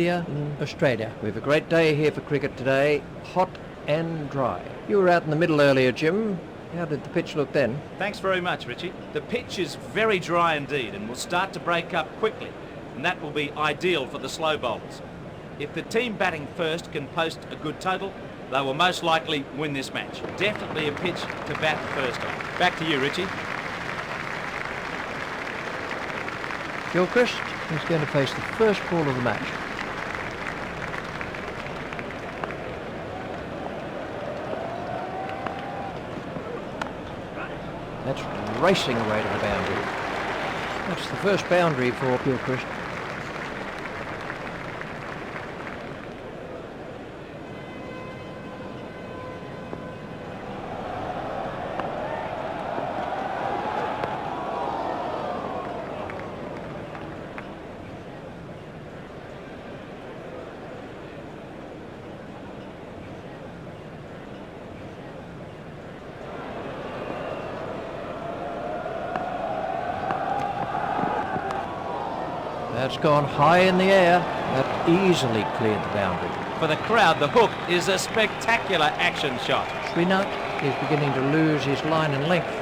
here in Australia. We have a great day here for cricket today, hot and dry. You were out in the middle earlier, Jim. How did the pitch look then? Thanks very much, Richie. The pitch is very dry indeed and will start to break up quickly, and that will be ideal for the slow bowlers. If the team batting first can post a good total, they will most likely win this match. Definitely a pitch to bat first on. Back to you, Richie. Gilchrist is going to face the first ball of the match. That's racing away to the boundary. That's the first boundary for Gilchrist. That's gone high in the air. That easily cleared the boundary. For the crowd, the hook is a spectacular action shot. Srinath is beginning to lose his line and length.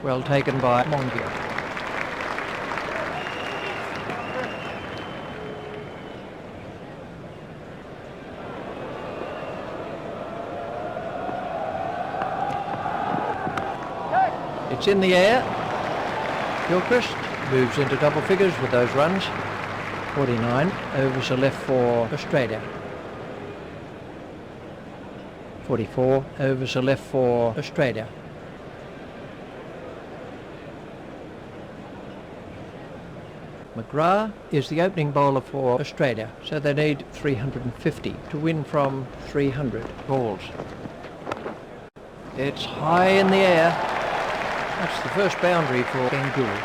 Well taken by Mongia. It's in the air. Gilchrist moves into double figures with those runs. 49 overs are left for Australia. 44 overs are left for Australia. McGrath is the opening bowler for Australia, so they need 350 to win from 300 balls. It's high in the air. That's the first boundary for Ganguly.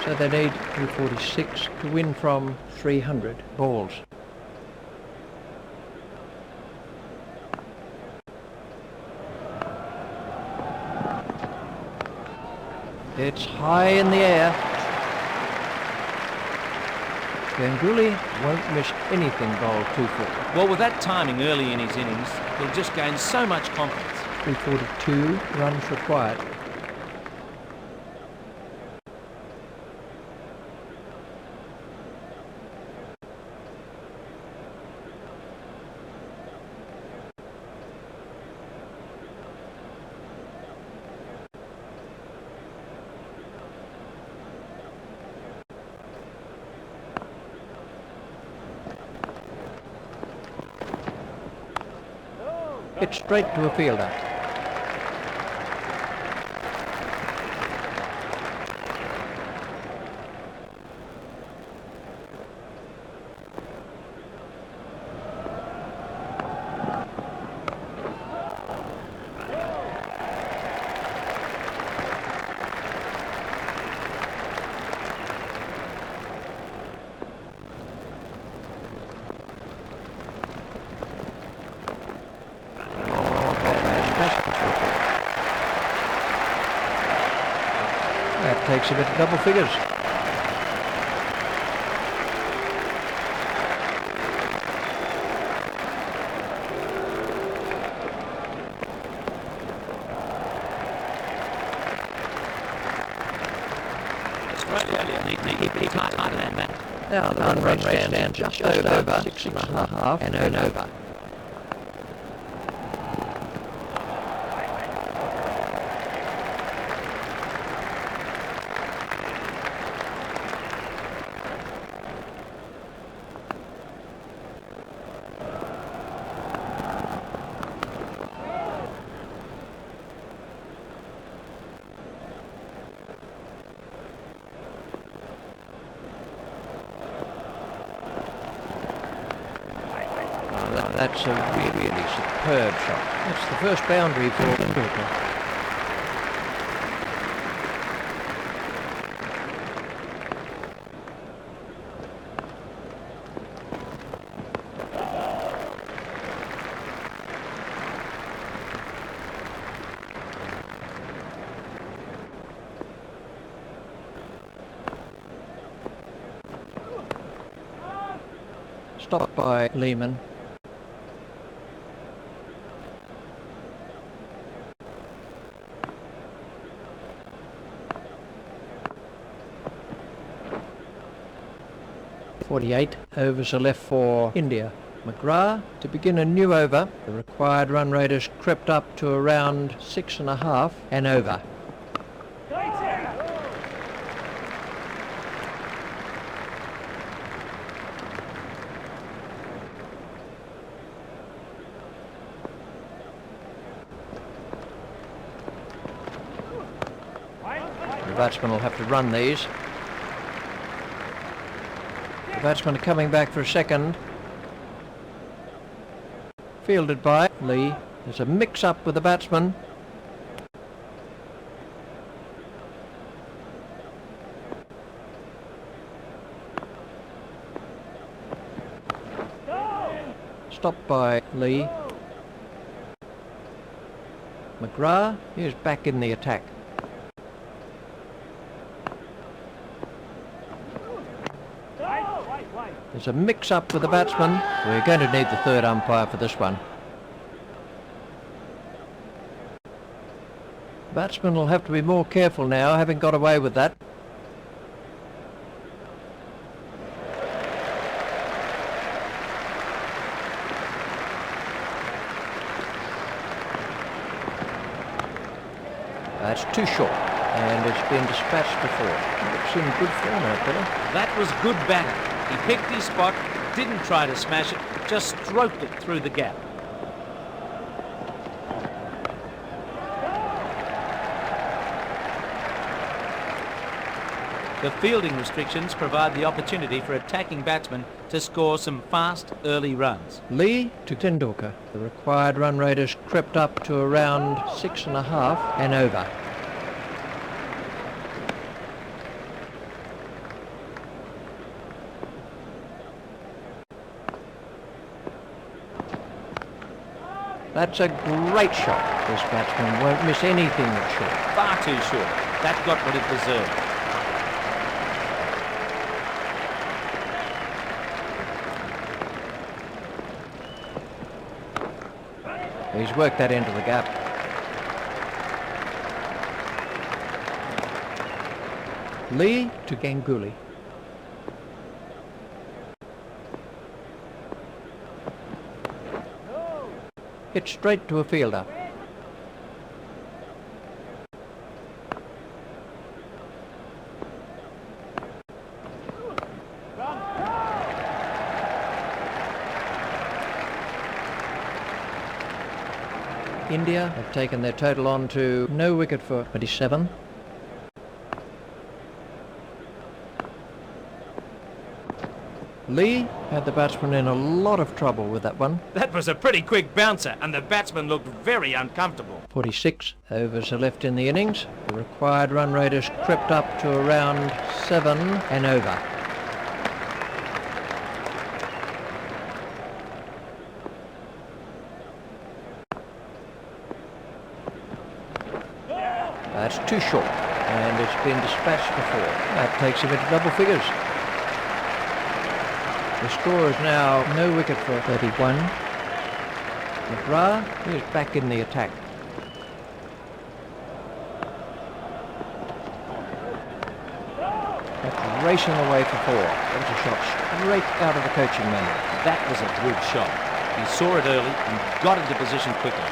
So they need 246 to win from 300 balls. It's high in the air. Ganguly won't miss anything bowled 240. Well, with that timing early in his innings, he'll just gain so much confidence. 342 runs required. Hit straight to a fielder. That takes him into double figures. Australia need to keep tighter than that. Now the run rate stands just over 6.5 and over. That's a really superb shot. That's the first boundary for Tendulkar. Stopped by Lehman. .48 overs are left for India. McGrath to begin a new over. The required run rate has crept up to around 6.5 and over. The batsman will have to run these. The batsman coming back for a second. Fielded by Lee. There's a mix-up with the batsman. Stopped by Lee. McGrath is back in the attack. There's a mix-up with the batsman. We're going to need the third umpire for this one. Batsman will have to be more careful now, having got away with that. That's too short, and it's been dispatched before. Looks in good form, that fella. That was good batting. He picked his spot, didn't try to smash it, just stroked it through the gap. The fielding restrictions provide the opportunity for attacking batsmen to score some fast early runs. Lee to Tendulkar. The required run rate has crept up to around 6.5 and over. That's a great shot. This batsman won't miss anything that's short. Far too short. That got what it deserved. He's worked that into the gap. Lee to Ganguly. Hit straight to a fielder. India have taken their total on to no wicket for 27. Lee had the batsman in a lot of trouble with that one. That was a pretty quick bouncer, and the batsman looked very uncomfortable. 46 overs are left in the innings. The required run rate has crept up to around 7 and over. That's too short, and it's been dispatched before. That takes him into double figures. The score is now no wicket for 31. McGrath is back in the attack. That's racing away for 4. That was a shot straight out of the coaching manual. That was a good shot. He saw it early and got into position quickly.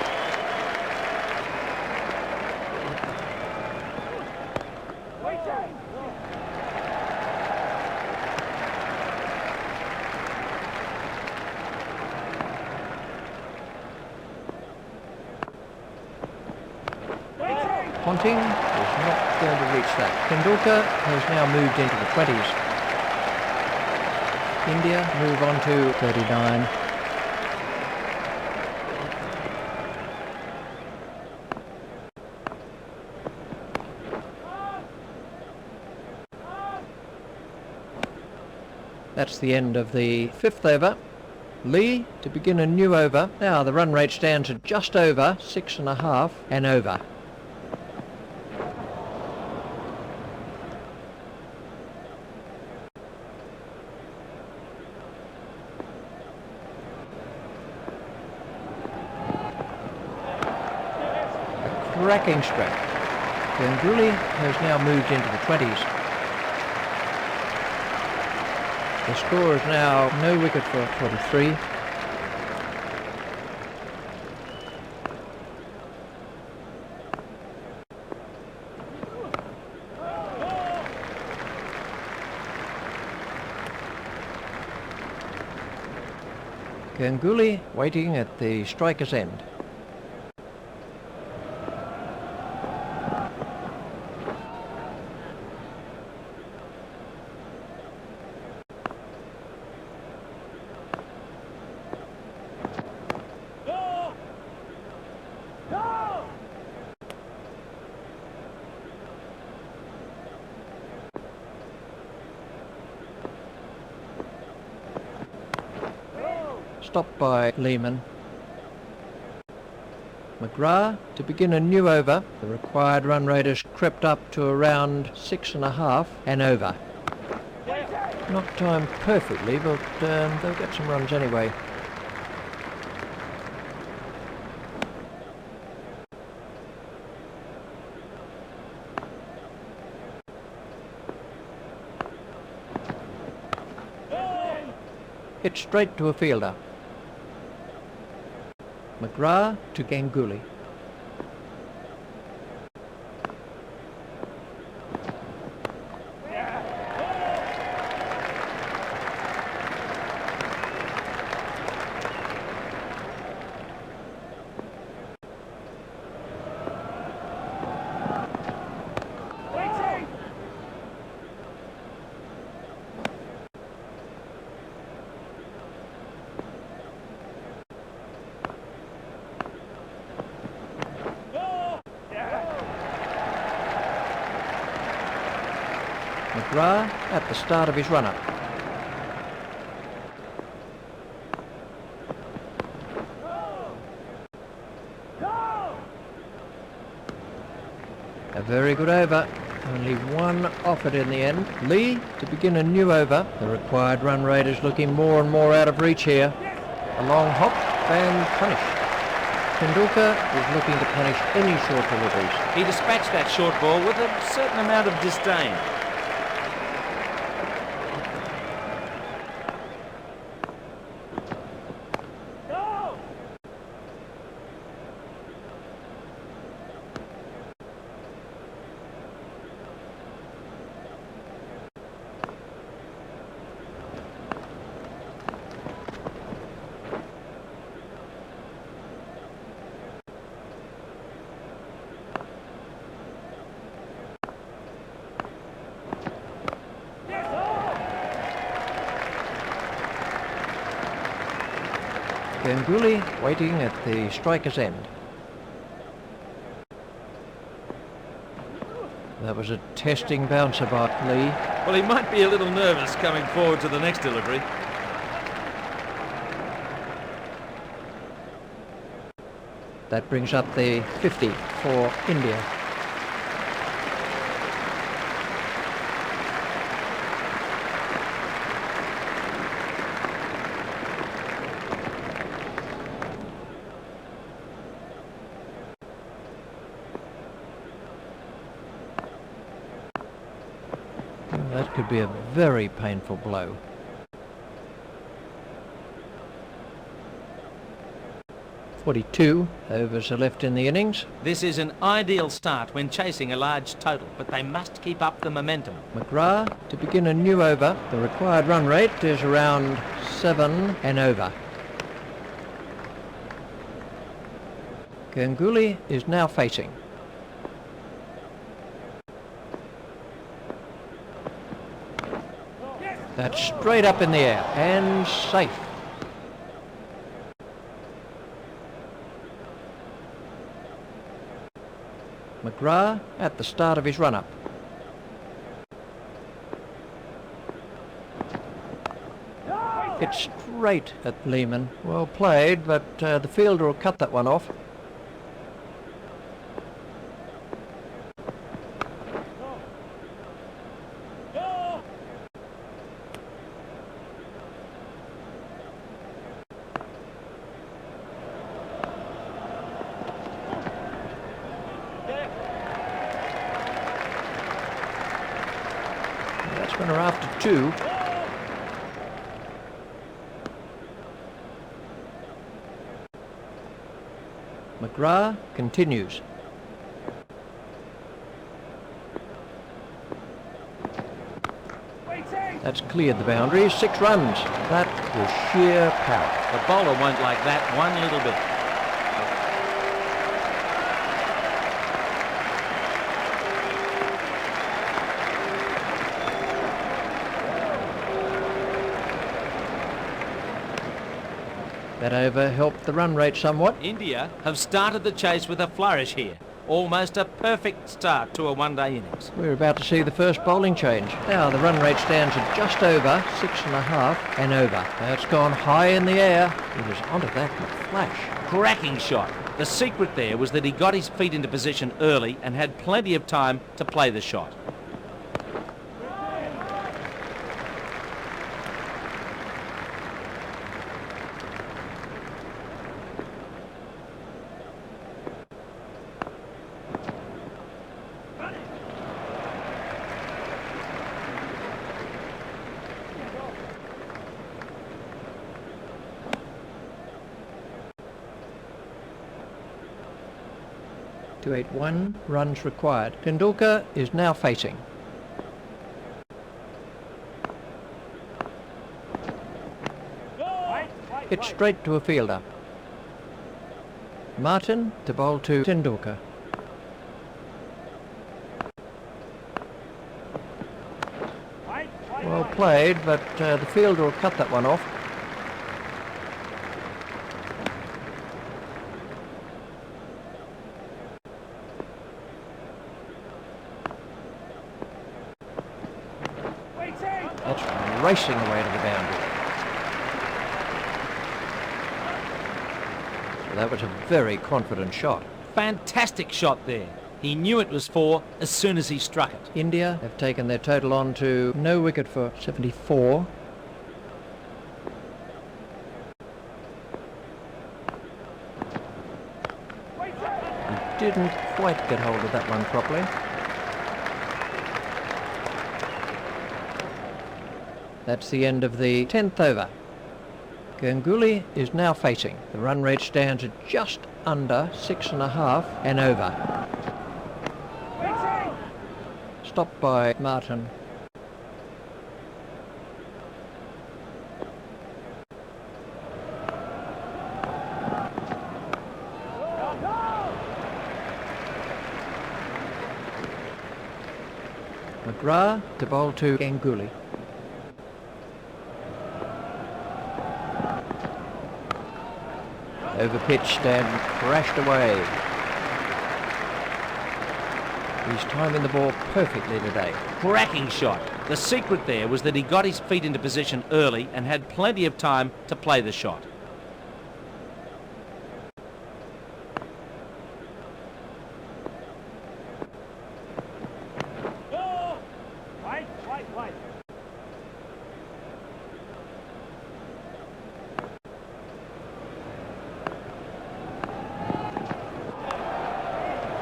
Ponting is not going to reach that. Tendulkar has now moved into the 20s. India move on to 39. That's the end of the 5th over. Lee to begin a new over. Now the run rate stands at just over 6.5 and over. Cracking stroke. Ganguly has now moved into the 20s. The score is now no wicket for 43. Ganguly waiting at the striker's end. Stopped by Lehman. McGrath to begin a new over. The required run rate has crept up to around 6.5 and over. Not timed perfectly, but they'll get some runs anyway. Hit straight to a fielder. McGrath to Ganguly. McGrath at the start of his run-up. A very good over. Only one offered in the end. Lee to begin a new over. The required run rate is looking more and more out of reach here. A long hop and punish. Tendulkar is looking to punish any short deliveries. He dispatched that short ball with a certain amount of disdain. Ganguly waiting at the striker's end. That was a testing bouncer by Lee. Well, he might be a little nervous coming forward to the next delivery. That brings up the 50 for India. That could be a very painful blow. .42 overs are left in the innings. This is an ideal start when chasing a large total, but they must keep up the momentum. McGrath to begin a new over. The required run rate is around 7 and over. Ganguly is now facing. That's straight up in the air and safe. McGrath at the start of his run-up. It's straight at Lehman. Well played, but the fielder will cut that one off. Batsmen are after 2. McGrath continues. That's cleared the boundary. 6 runs. That was sheer power. The bowler won't like that one little bit. That over helped the run rate somewhat. India have started the chase with a flourish here. Almost a perfect start to a one-day innings. We're about to see the first bowling change. Now the run rate stands at just over 6.5 and over. That's gone high in the air. He was onto that in a flash. Cracking shot. The secret there was that he got his feet into position early and had plenty of time to play the shot. .281 runs required. Tendulkar is now facing. It's straight to a fielder. Martin to bowl to Tendulkar. Well played, but the fielder will cut that one off. That's racing away to the boundary. So that was a very confident shot. Fantastic shot there. He knew it was 4 as soon as he struck it. India have taken their total on to no wicket for 74. He didn't quite get hold of that one properly. That's the end of the 10th over. Ganguly is now facing. The run rate stands at just under 6.5 and over. Stopped by Martin. McGrath to bowl to Ganguly. Overpitched and crashed away. He's timing the ball perfectly today. Cracking shot. The secret there was that he got his feet into position early and had plenty of time to play the shot.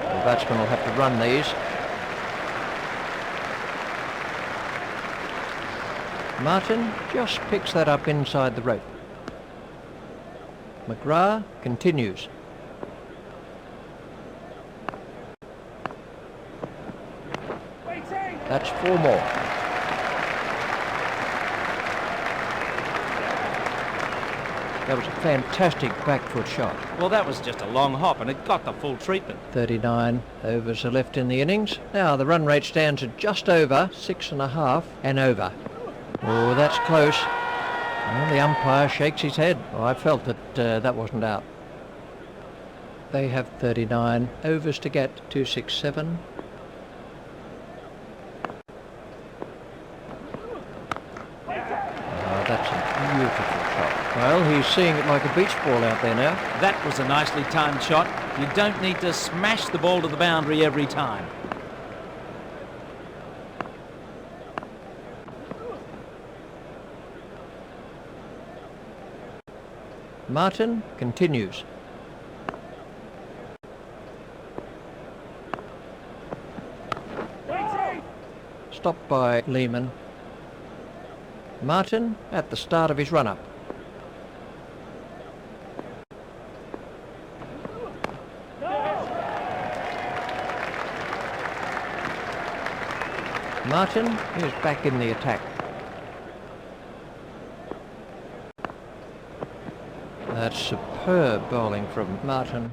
The batsman will have to run these. Martin just picks that up inside the rope. McGrath continues. That's 4 more. That was a fantastic back foot shot. Well, that was just a long hop and it got the full treatment. 39 overs are left in the innings. Now the run rate stands at just over 6.5 and over. Oh, that's close. Well, the umpire shakes his head. Oh, I felt that that wasn't out. They have 39 overs to get. 267. Oh, that's a beautiful shot. Well, he's seeing it like a beach ball out there now. That was a nicely timed shot. You don't need to smash the ball to the boundary every time. Martin continues. Stopped by Lehman. Martin at the start of his run-up. Martin is back in the attack. That's superb bowling from Martin.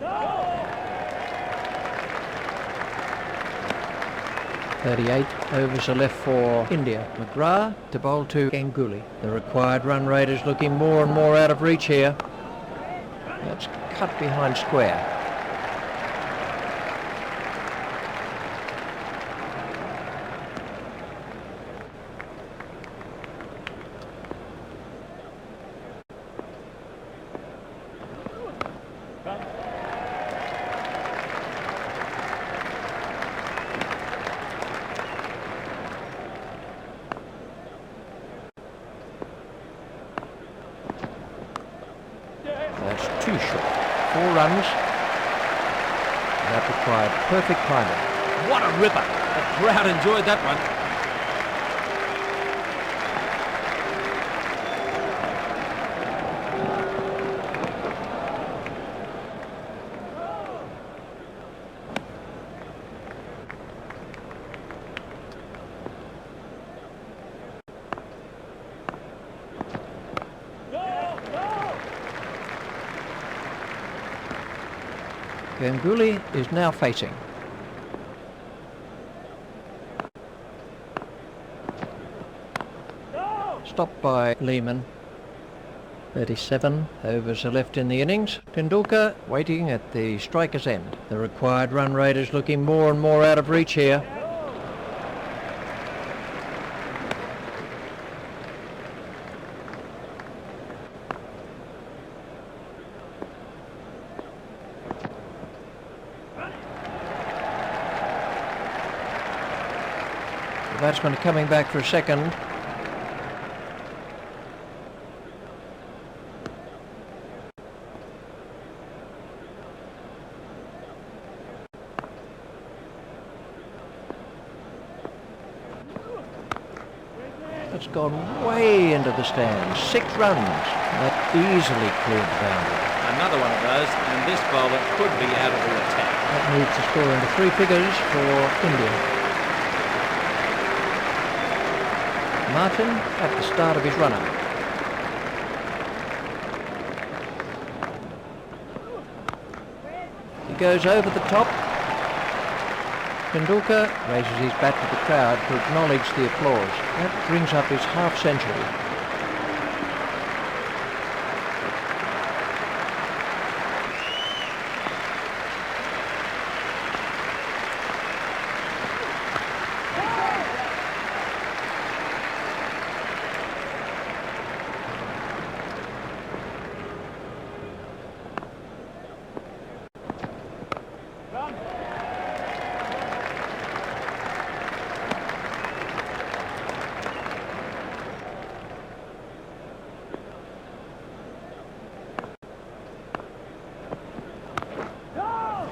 No! 38 overs are left for India. McGrath to bowl to Ganguly. The required run rate is looking more and more out of reach here. That's cut behind square. That's too short. 4 runs. That required perfect timing. What a ripper. The crowd enjoyed that one. Ganguly is now facing. Stopped by Lehman. 37 overs are left in the innings. Tendulkar waiting at the striker's end. The required run rate is looking more and more out of reach here. The batsman coming back for a second. It's gone way into the stands. 6 runs. That easily cleared the boundary. Another one of those, and this bowler could be out of the attack. That needs to score into 3 figures for India. Martin at the start of his run-up. He goes over the top. Tendulkar raises his bat to the crowd to acknowledge the applause. That brings up his half-century.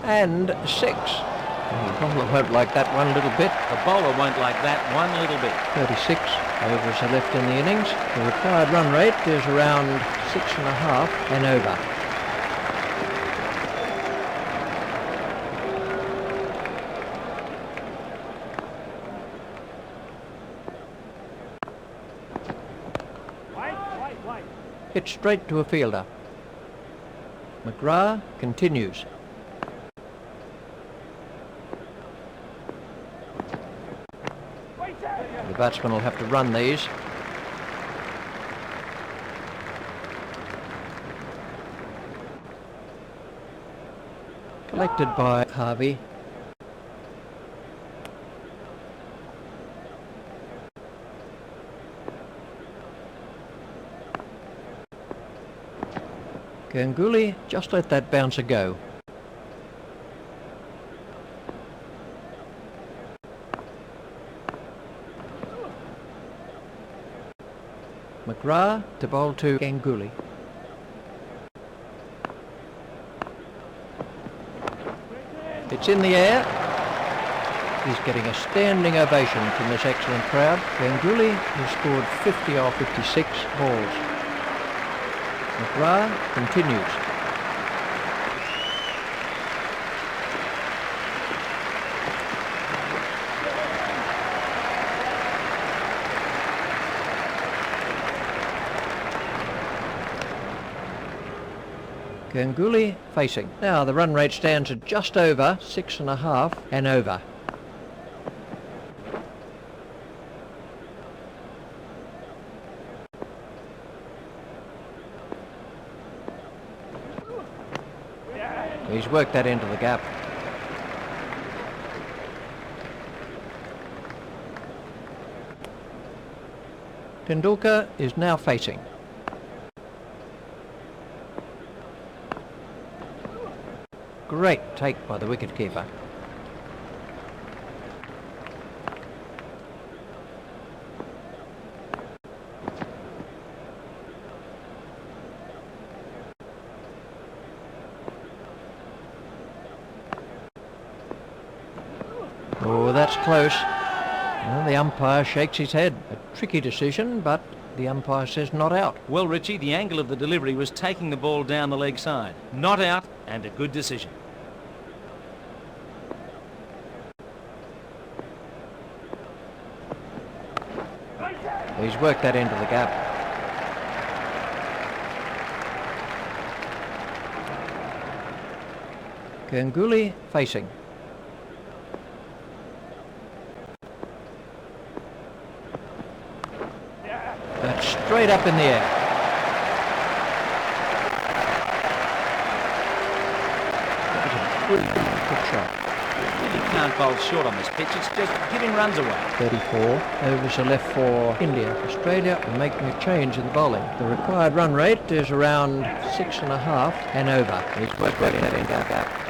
and 6. The bowler won't like that one little bit. The bowler won't like that one little bit. 36 overs are left in the innings. The required run rate is around 6.5 and over. Hit straight to a fielder. McGrath continues. The batsman will have to run these. Collected by Harvey. Ganguly just let that bouncer go. McGrath to bowl to Ganguly. It's in the air. He's getting a standing ovation from this excellent crowd. Ganguly has scored 50 off 56 balls. McGrath continues. Ganguly facing. Now the run rate stands at just over 6.5 and over. He's worked that into the gap. Tendulkar is now facing. Great take by the wicketkeeper. Oh, that's close. Well, the umpire shakes his head. A tricky decision, but the umpire says not out. Well, Richie, the angle of the delivery was taking the ball down the leg side. Not out, and a good decision. He's worked that into the gap. Ganguly facing. That's straight up in the air. That was a brilliant good shot. You can't bowl short on this pitch, it's just giving runs away. 34 overs are left for India. Australia are making a change in the bowling. The required run rate is around 6.5 and over. He's worked that into the gap.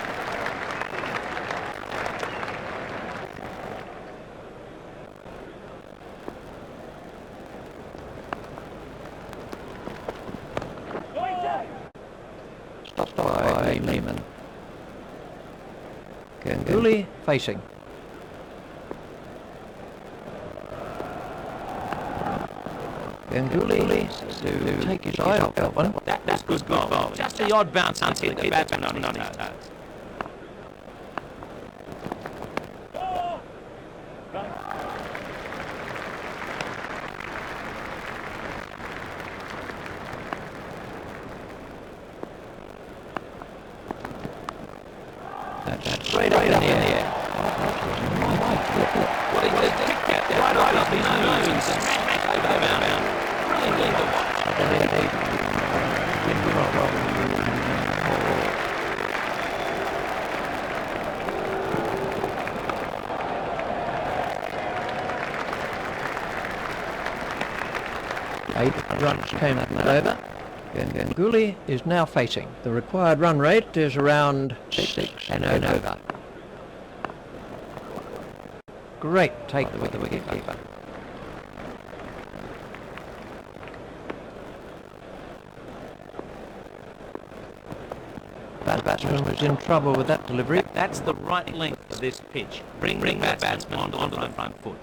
Stopped by Lehman. Ganguly facing. Ganguly to take his eye off that one. That's good ball. Just the odd bounce until the batsman on his toes. That's straight up in the air. Well, he just picked that right off his nose and smacked over the boundary. Brilliant to watch. Eight runs came up and over. Ganguly is now facing. The required run rate is around 6 and over. Great take with the wicketkeeper. batsman was in trouble with that delivery. That's the right length of this pitch. Bring the batsman onto the front foot.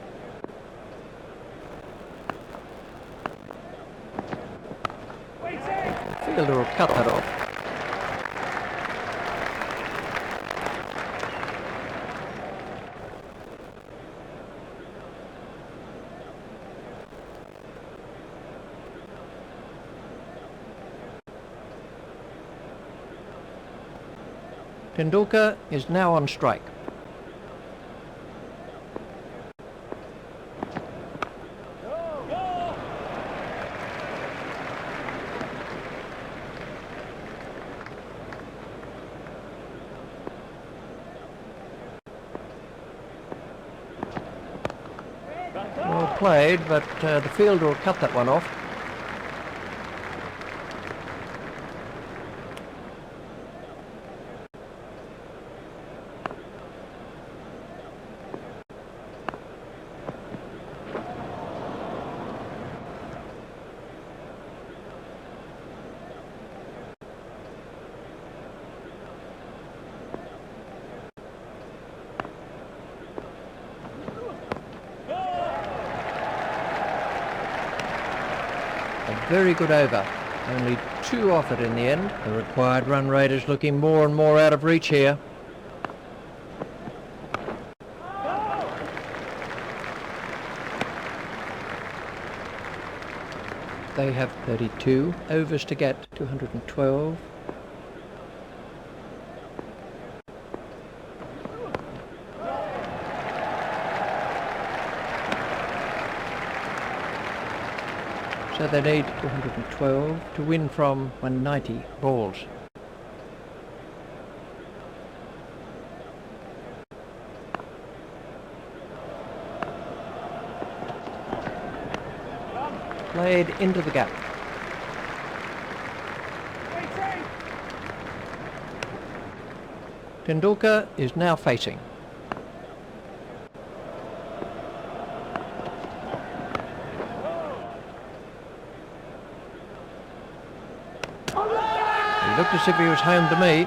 The fielder will cut that off. Tendulkar is now on strike. Well played, but the fielder will cut that one off. A very good over. Only 2 off it in the end. The required run rate is looking more and more out of reach here. They have 32 overs to get 212. So they need 212 to win from 190 balls. Played into the gap. Tendulkar is now facing. He looked as if he was home to me.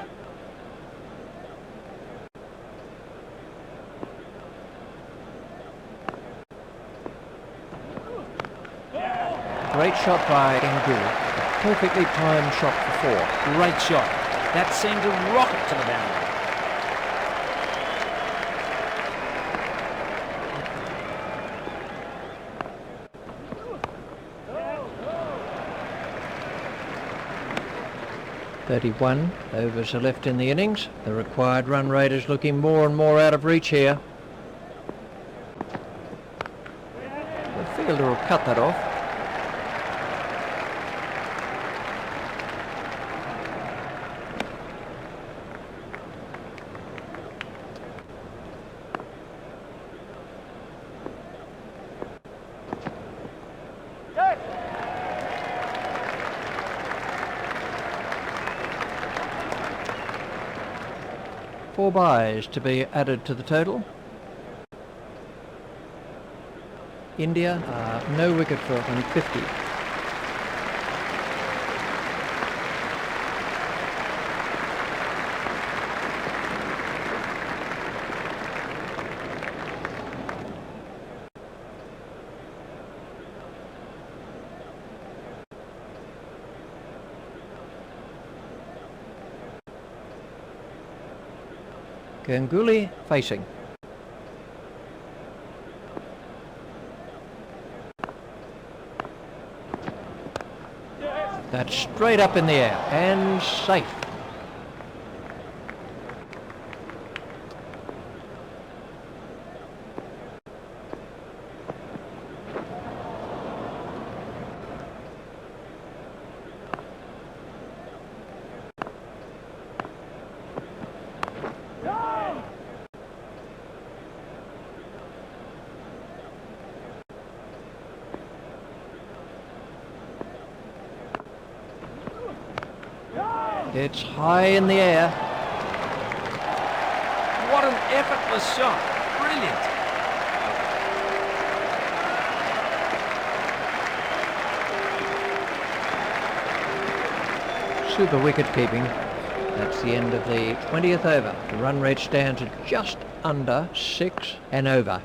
Great shot by Ganguly. Perfectly timed shot for 4. Great shot. That seemed to rocket to the boundary. .31 overs are left in the innings. The required run rate is looking more and more out of reach here. The fielder will cut that off. Four byes to be added to the total. India no wicket for 150. Ganguly facing. That's straight up in the air and safe. It's high in the air. What an effortless shot. Brilliant. Super wicket keeping. That's the end of the 20th over. The run rate stands at just under 6 and over.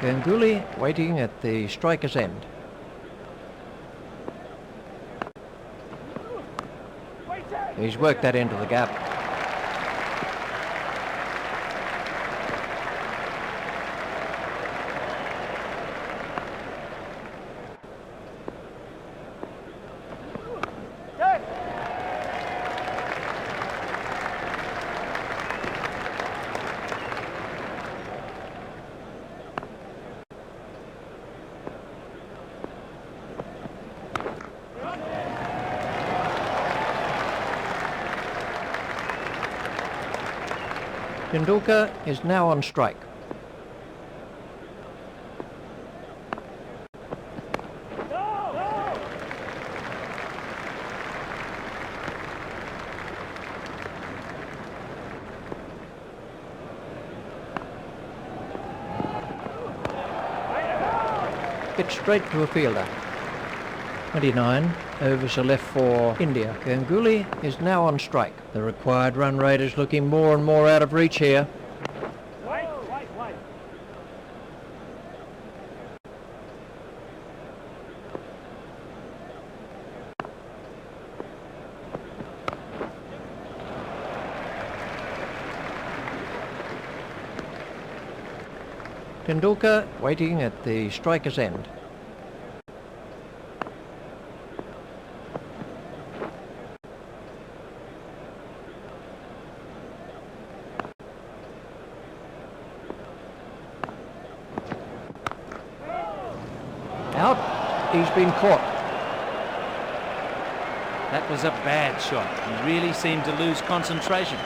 Ganguly waiting at the striker's end. He's worked that into the gap. Tendulkar is now on strike. Hit straight to a fielder. 29 overs are left for India. Ganguly is now on strike. The required run rate is looking more and more out of reach here. Tendulkar waiting at the striker's end. Out. He's been caught. That was a bad shot. He really seemed to lose concentration.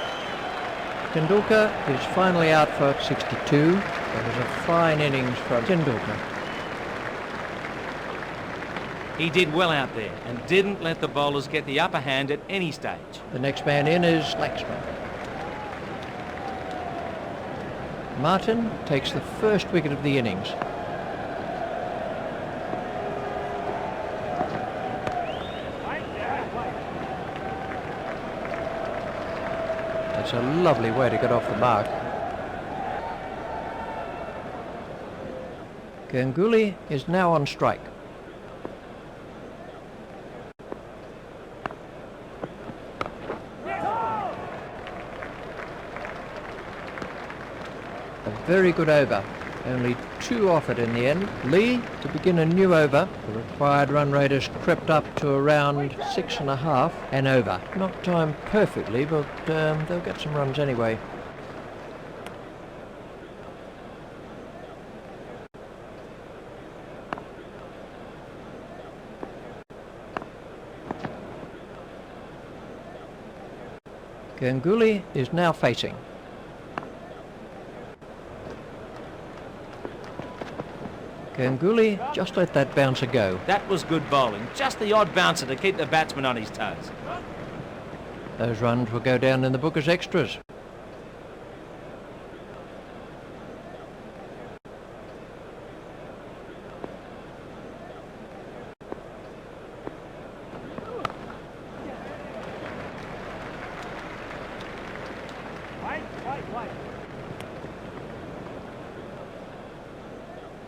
Tendulkar is finally out for 62. That was a fine innings from Tendulkar. He did well out there and didn't let the bowlers get the upper hand at any stage. The next man in is Laxman. Martin takes the first wicket of the innings. That's a lovely way to get off the mark. Ganguly is now on strike. A very good over. Only 2 offered in the end. Lee to begin a new over. The required run rate has crept up to around 6.5 and over. Not timed perfectly, but they'll get some runs anyway. Ganguly is now facing. Ganguly just let that bouncer go. That was good bowling. Just the odd bouncer to keep the batsman on his toes. Those runs will go down in the book as extras.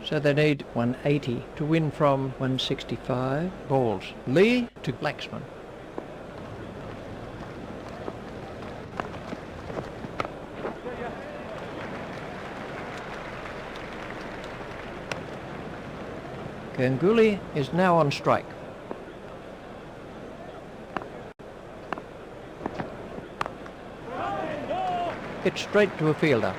So they need 180 to win from 165 balls. Lee to Laxman. Ganguly is now on strike. Hit straight to a fielder.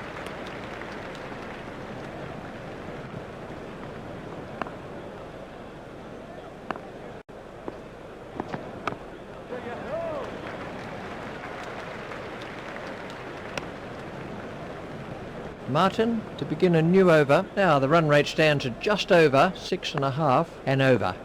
Martin to begin a new over. Now the run rate stands at just over 6.5 and over.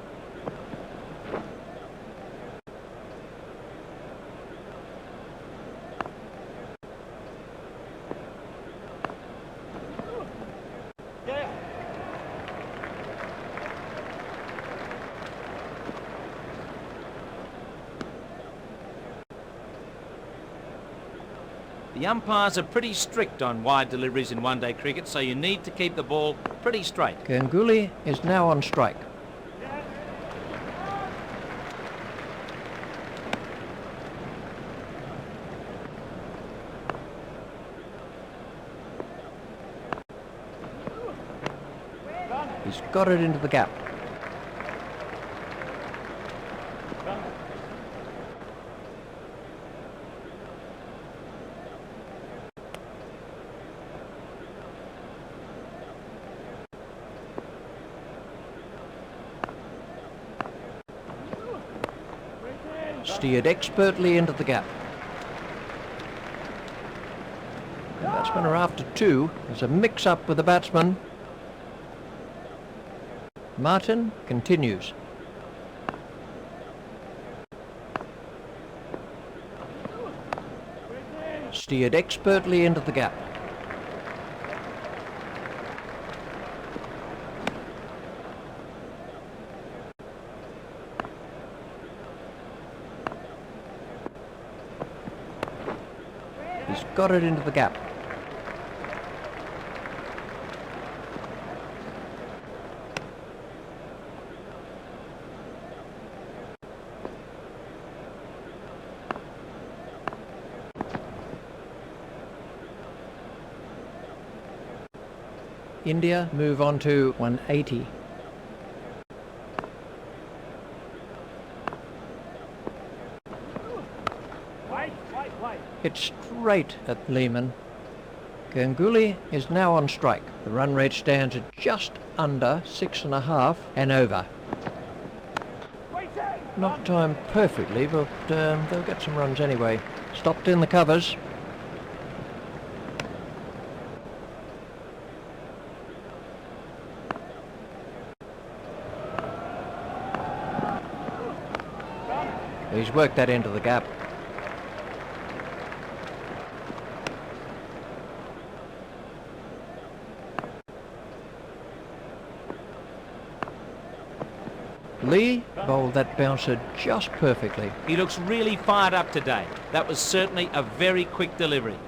The umpires are pretty strict on wide deliveries in one-day cricket, so you need to keep the ball pretty straight. Ganguly is now on strike. He's got it into the gap. Steered expertly into the gap. The batsmen are after two. There's a mix-up with the batsman. Martin continues. Steered expertly into the gap. He's got it into the gap. India move on to 180. It's straight at Lehman. Ganguly is now on strike. The run rate stands at just under 6.5 and over. Not timed perfectly, but they'll get some runs anyway. Stopped in the covers. He's worked that into the gap. Lee bowled that bouncer just perfectly. He looks really fired up today. That was certainly a very quick delivery.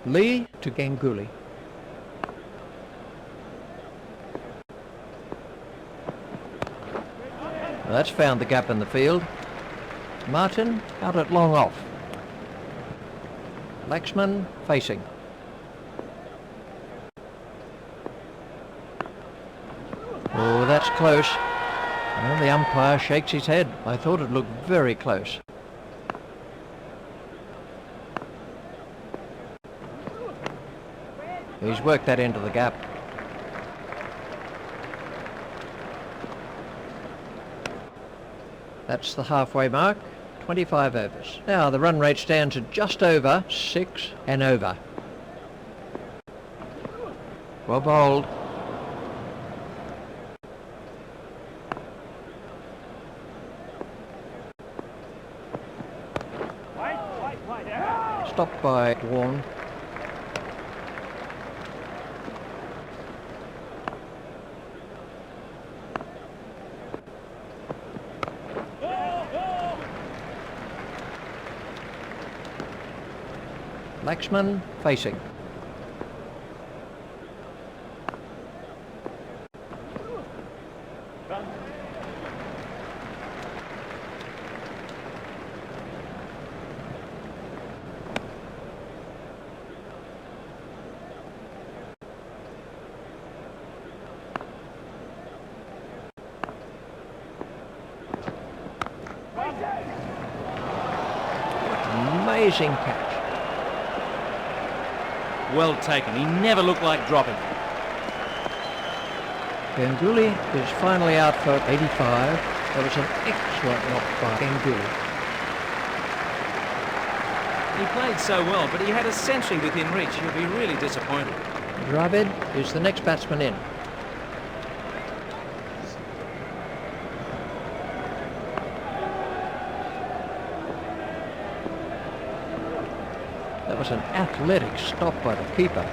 Lee to Ganguly. That's found the gap in the field. Martin out at long off. Laxman facing. Oh, that's close. Well, the umpire shakes his head. I thought it looked very close. He's worked that into the gap. That's the halfway mark, 25 overs. Now the run rate stands at just over 6 and over. Well bowled. Stopped by Warren. Laxman facing. Amazing catch. Well taken. He never looked like dropping. Ganguly is finally out for 85. That was an excellent knock by Ganguly. He played so well, but he had a century within reach. He'll be really disappointed. Dravid is the next batsman in. That was an athletic stop by the keeper.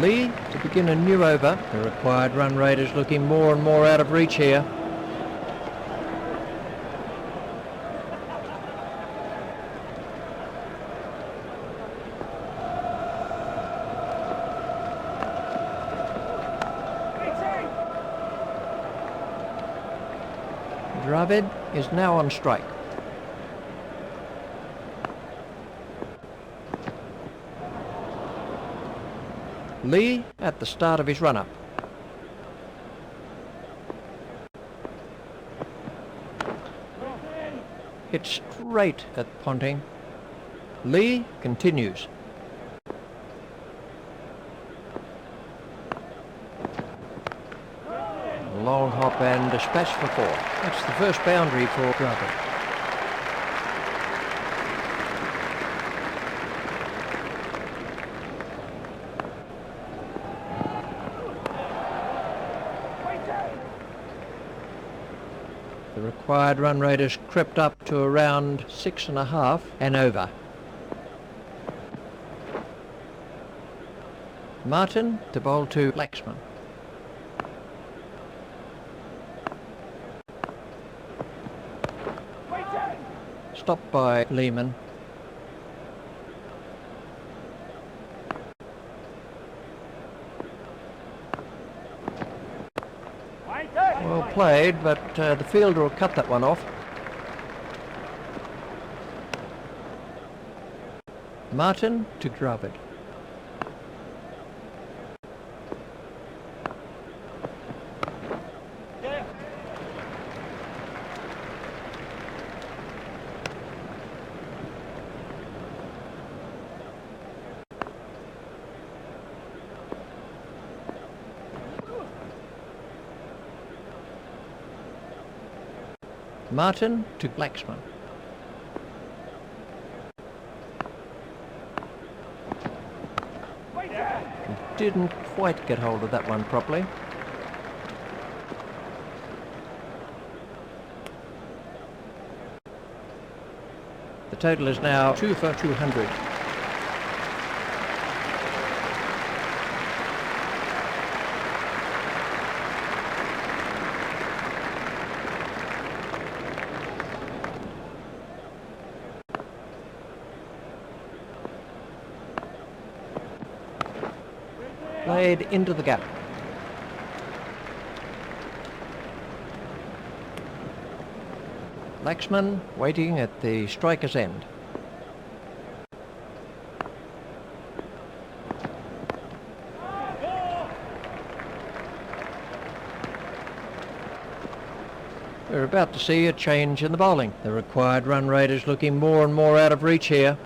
Lee to begin a new over. The required run rate is looking more and more out of reach here. Dravid is now on strike. Lee at the start of his run-up. Hit straight at Ponting. Lee continues. Long hop and dispatch for 4. That's the first boundary for Dravid. The required run rate has crept up to around 6.5 and over. Martin to bowl to Laxman. Stopped by Lehman. Well played, but the fielder will cut that one off. Martin to Dravid. Martin to Laxman. He didn't quite get hold of that one properly. The total is now 2 for 200. Played into the gap. Laxman waiting at the striker's end. We're about to see a change in the bowling. The required run rate is looking more and more out of reach here.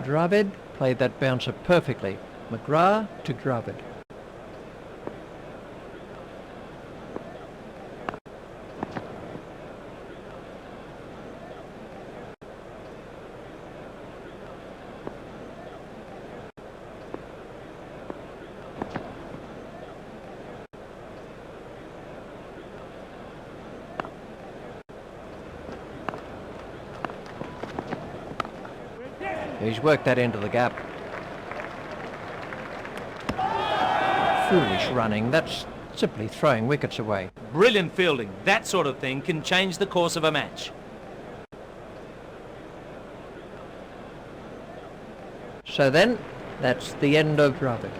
Dravid played that bouncer perfectly. McGrath to Dravid. He's worked that into the gap. Foolish running. That's simply throwing wickets away. Brilliant fielding. That sort of thing can change the course of a match. So then, that's the end of Dravid.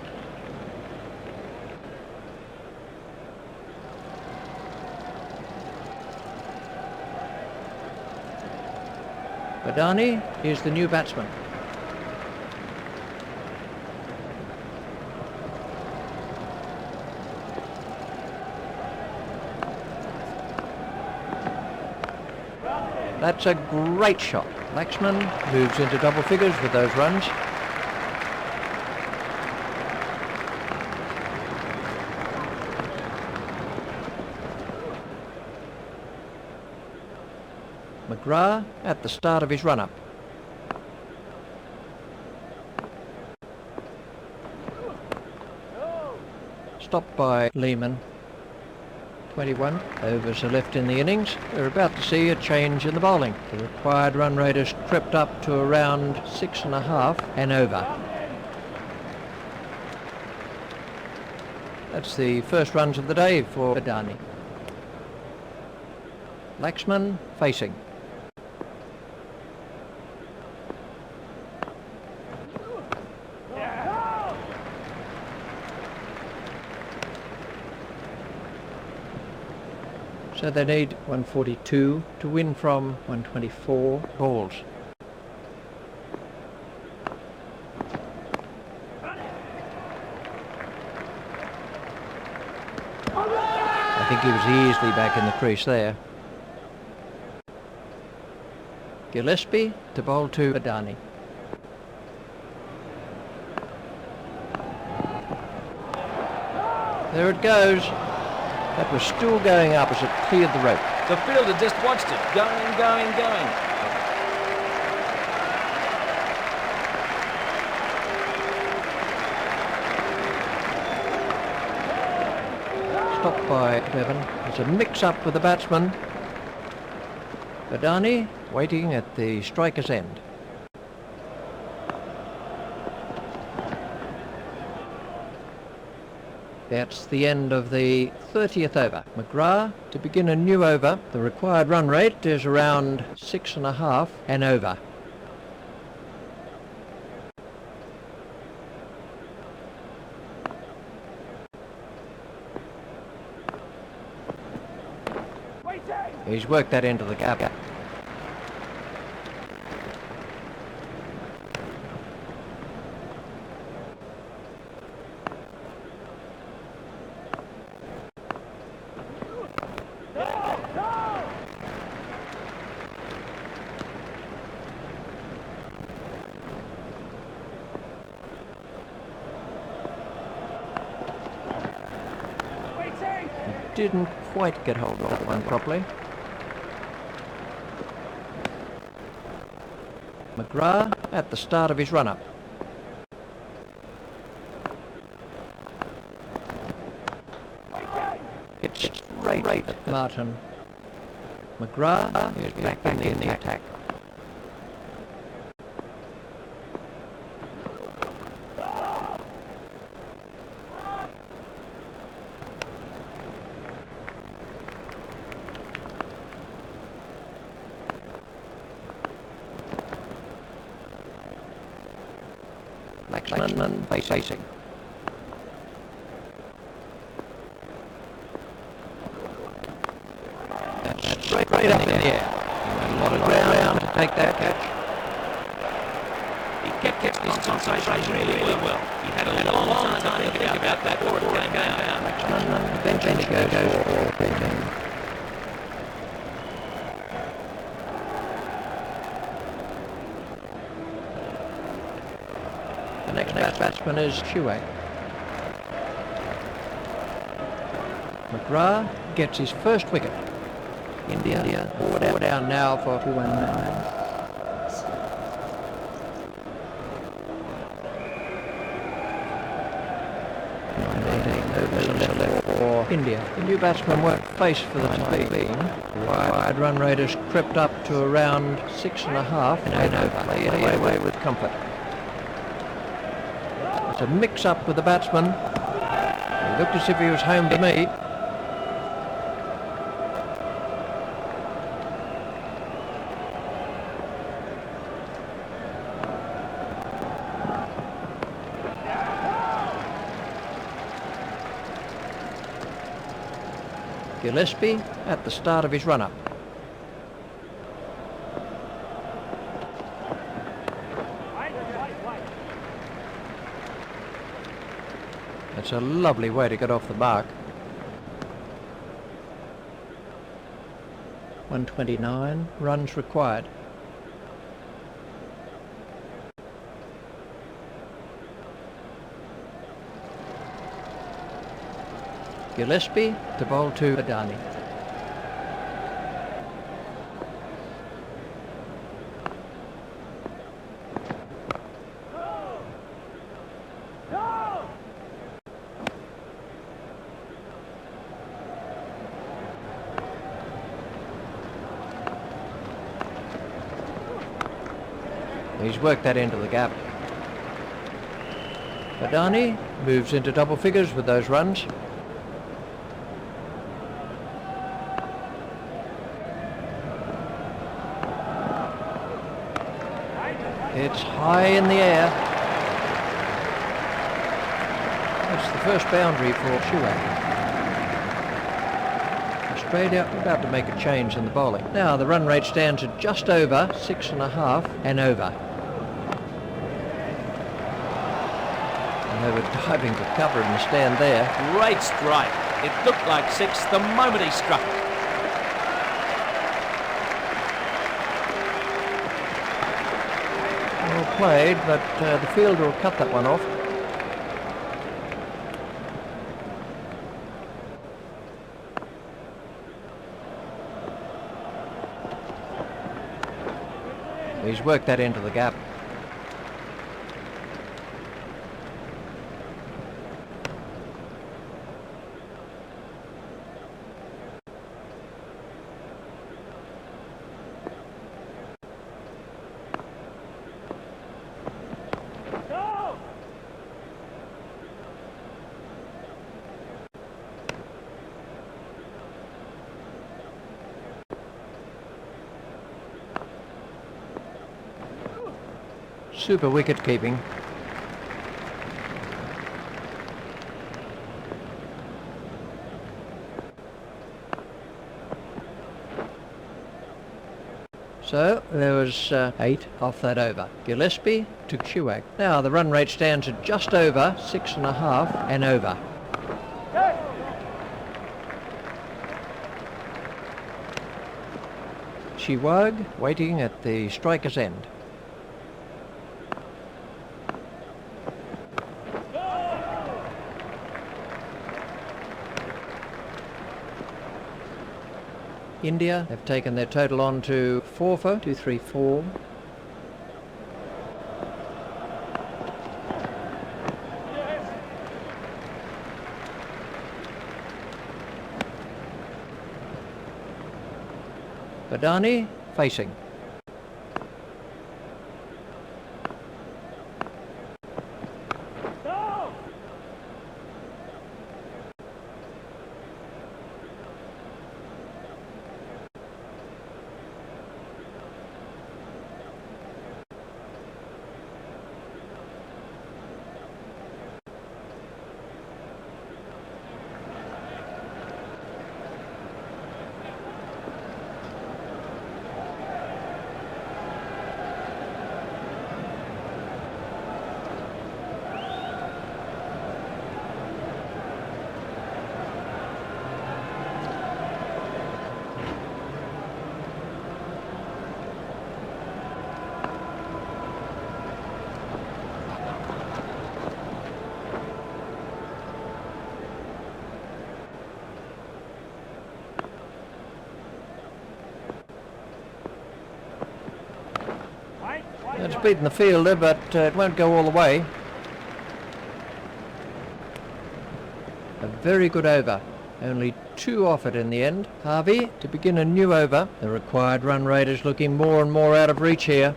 Badani is the new batsman. That's a great shot. Laxman moves into double figures with those runs. McGrath at the start of his run-up. Stopped by Lehman. 21 overs are left in the innings. We're about to see a change in the bowling. The required run rate has crept up to around 6.5 and over. That's the first runs of the day for Adani. Laxman facing. So they need 142 to win from 124 balls. I think he was easily back in the crease there. Gillespie to bowl to Adani. There it goes. That was still going up as it cleared the rope. The fielder just watched it, going. Stopped by Bevan. There's a mix-up with the batsman. Adani waiting at the striker's end. That's the end of the 30th over. McGrath to begin a new over. The required run rate is around 6.5 and over. He's worked that into the gap. Didn't quite get hold of that one properly. McGrath at the start of his run-up. It's straight at Martin. McGrath is back in the attack. Laxman facing. That's straight up in the air. A lot of ground to take that catch. He kept his concentration really well. He had a long time to think about that before it came down. Laxman eventually goes for fielding. The next batsman is Shuey. McGrath gets his first wicket. India four down now for 219. For India. The new batsman won't face for the time being. Wide run rate has crept up to around 6.5 and over. Play away with comfort. It's a mix-up with the batsman. He looked as if he was home to me. Gillespie at the start of his run-up. That's a lovely way to get off the mark. 129 runs required. Gillespie to bowl to Adani. He's worked that into the gap. Adani moves into double figures with those runs. It's high in the air. That's the first boundary for Sourav. Australia about to make a change in the bowling. Now the run rate stands at just over 6.5 and over. And they were diving for cover in the stand there. Great strike. It looked like 6 the moment he struck it. Well played, but the fielder will cut that one off. He's worked that into the gap. Super wicket keeping. So there was 8 off that over. Gillespie to Sourav. Now the run rate stands at just over 6.5 and over. Sourav waiting at the striker's end. India have taken their total on to 4 for 234. Adani facing. It's beaten the fielder, but it won't go all the way. A very good over. Only 2 off it in the end. Harvey to begin a new over. The required run rate is looking more and more out of reach here.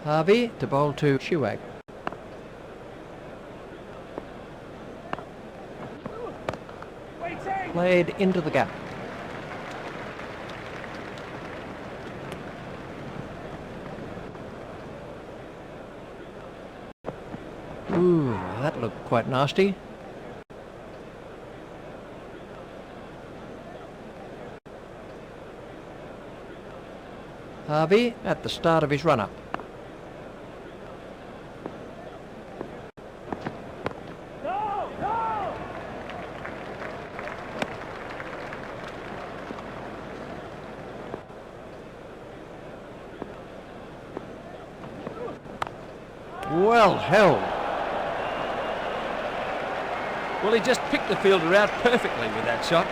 Harvey to bowl to Sourav. Played into the gap. Ooh, that looked quite nasty. Harvey at the start of his run-up. Well held. Well, he just picked the fielder out perfectly with that shot.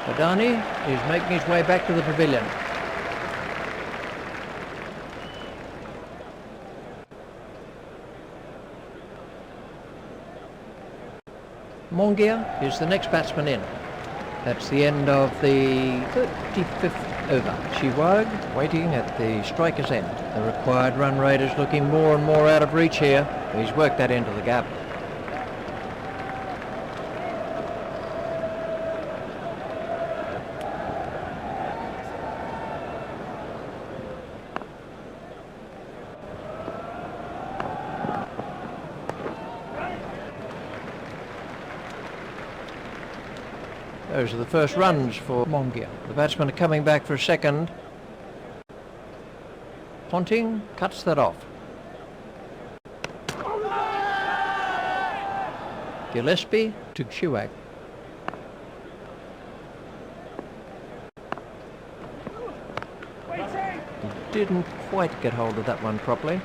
Badani is making his way back to the pavilion. Mongia is the next batsman in. That's the end of the 35th over. Shiwag waiting at the striker's end. The required run rate is looking more and more out of reach here. He's worked that into the gap. Those are the first runs for Mongia. The batsmen are coming back for a second. Ponting cuts that off. Gillespie to Shiwag. He didn't quite get hold of that one properly.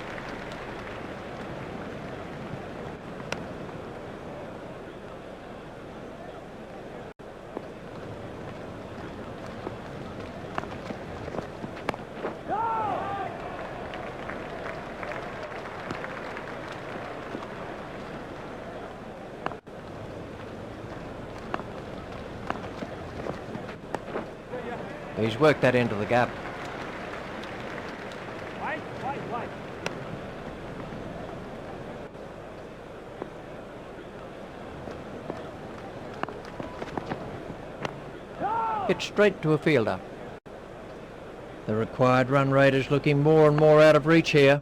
He's worked that into the gap. Hit straight to a fielder. The required run rate is looking more and more out of reach here.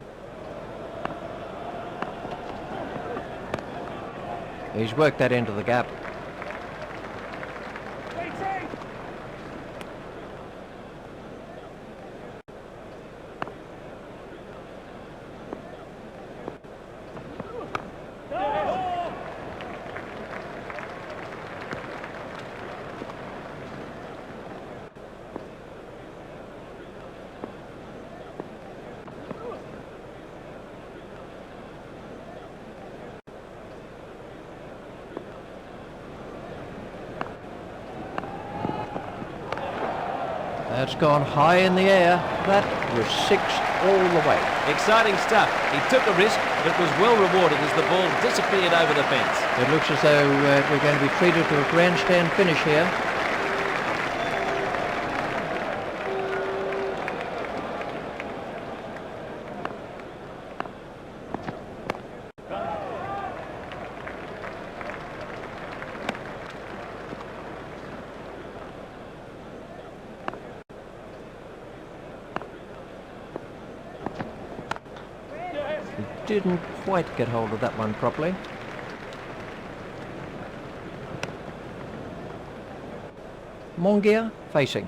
He's worked that into the gap. That's gone high in the air. That was 6 all the way. Exciting stuff. He took a risk, but was well rewarded as the ball disappeared over the fence. It looks as though we're going to be treated to a grandstand finish here. Didn't quite get hold of that one properly. Mongia facing.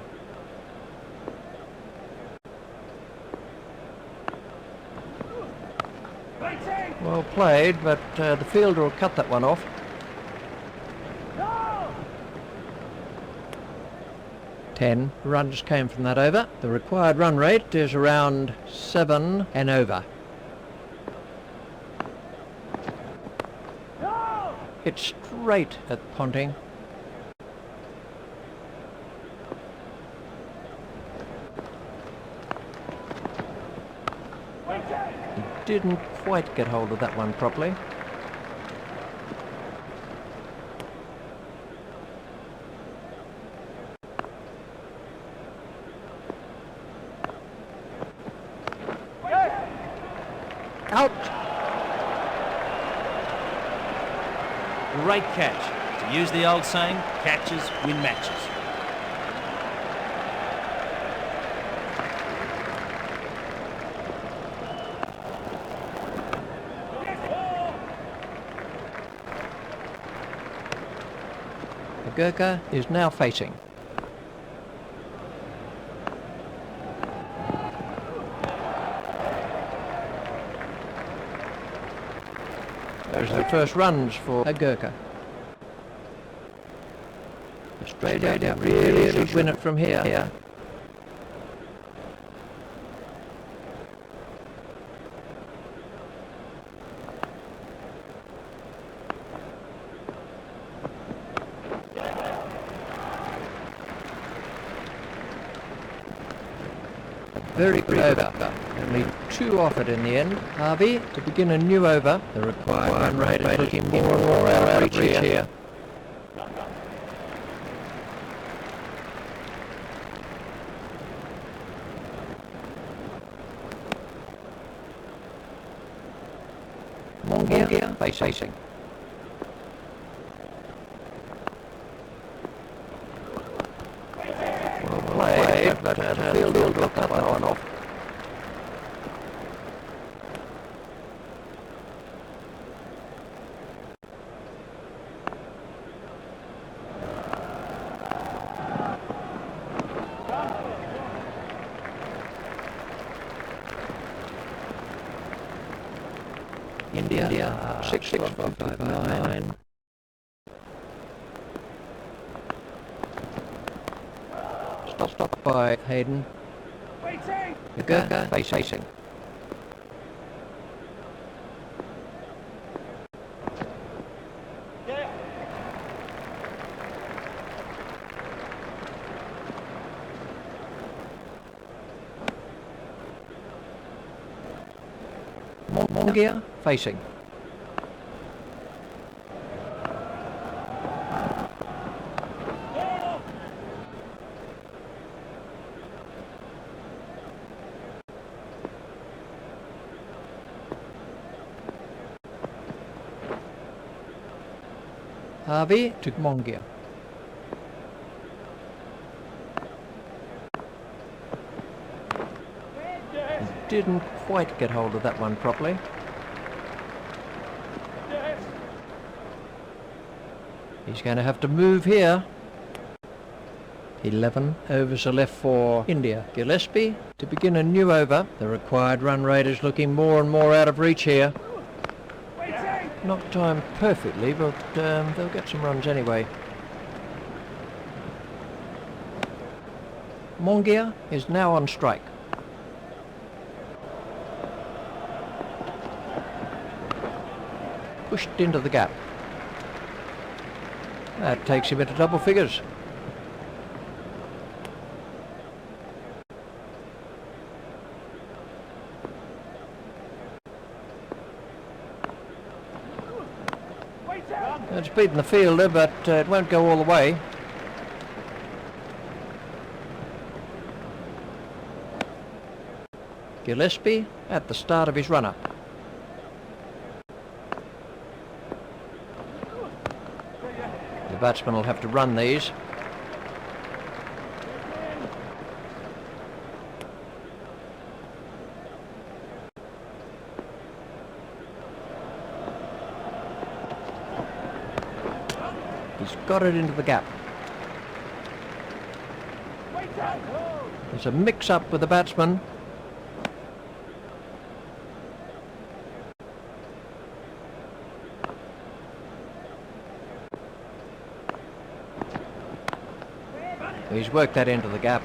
Well played, but the fielder will cut that one off. No! 10 runs came from that over. The required run rate is around 7 and over. Hit straight at Ponting. He didn't quite get hold of that one properly. Out! Great catch. To use the old saying, catches win matches. The Gurkha is now facing. Those are the first runs for Gurkha. Australia really should win it from here. Very good over. Only 2 offered in the end. Harvey to begin a new over. The required run rate is looking more and more out of reach here. Mongia facing. Well played, but field will cut that one off. India 6-6-5-5-9. Stop by Hayden. Gurkha facing. Mongia facing. Harvey to Mongia. Didn't quite get hold of that one properly. He's going to have to move here. 11 overs are left for India. Gillespie to begin a new over. The required run rate is looking more and more out of reach here. Not timed perfectly, but they'll get some runs anyway. Mongia is now on strike. Pushed into the gap. That takes him into double figures. It's beaten the fielder, but it won't go all the way. Gillespie at the start of his run-up. The batsman will have to run these. He's got it into the gap. There's a mix-up with the batsman. He's worked that into the gap.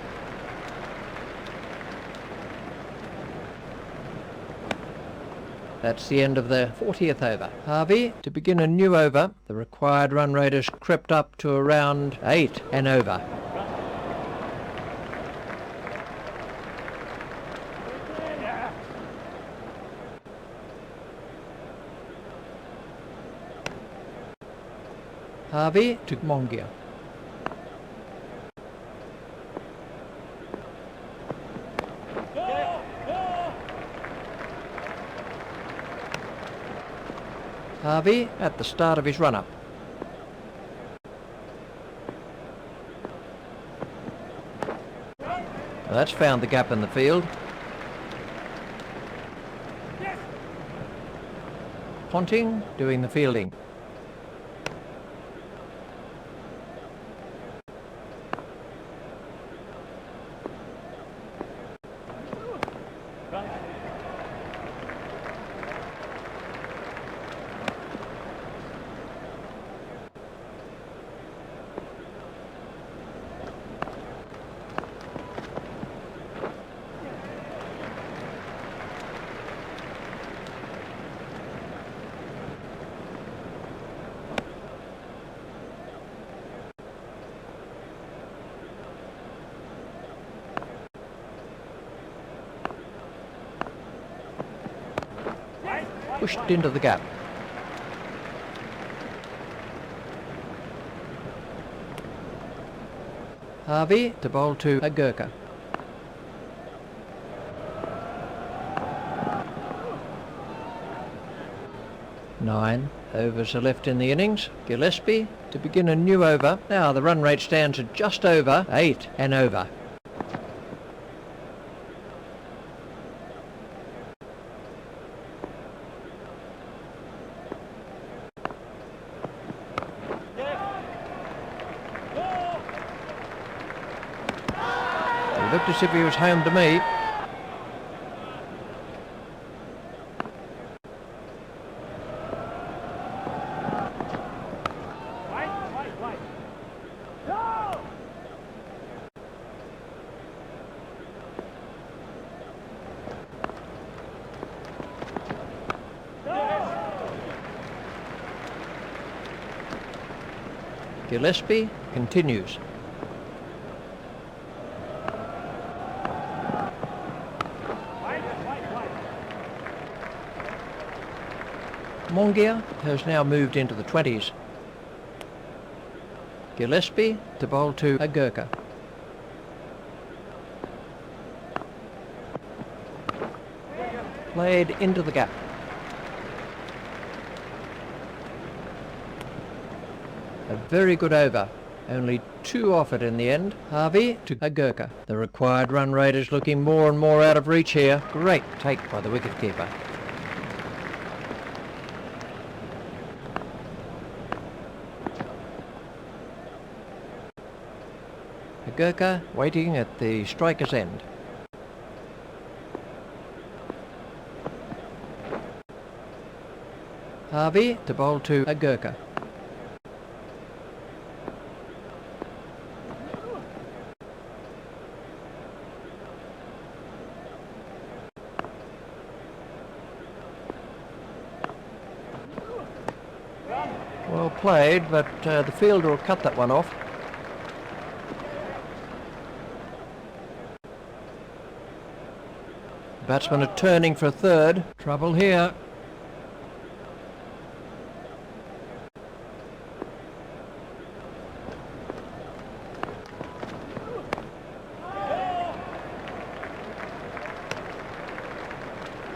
That's the end of the 40th over. Harvey to begin a new over. The required run rate has crept up to around 8 and over. Harvey to Mongia. Harvey at the start of his run-up. Well, that's found the gap in the field. Ponting doing the fielding. pushed into the gap. Harvey to bowl to Agurka. Nine overs are left in the innings. Gillespie to begin a new over. Now the run rate stands at just over 8 and over. He looked as if he was home to me. Gillespie continues. Mongia has now moved into the 20s. Gillespie to bowl to Agurka. Played into the gap. A very good over. Only 2 offered in the end. Harvey to Agurka. The required run rate is looking more and more out of reach here. Great take by the wicketkeeper. Agurka waiting at the striker's end. Harvey to bowl to Agurka. Well played, but the fielder will cut that one off. Batsmen are turning for a third. Trouble here.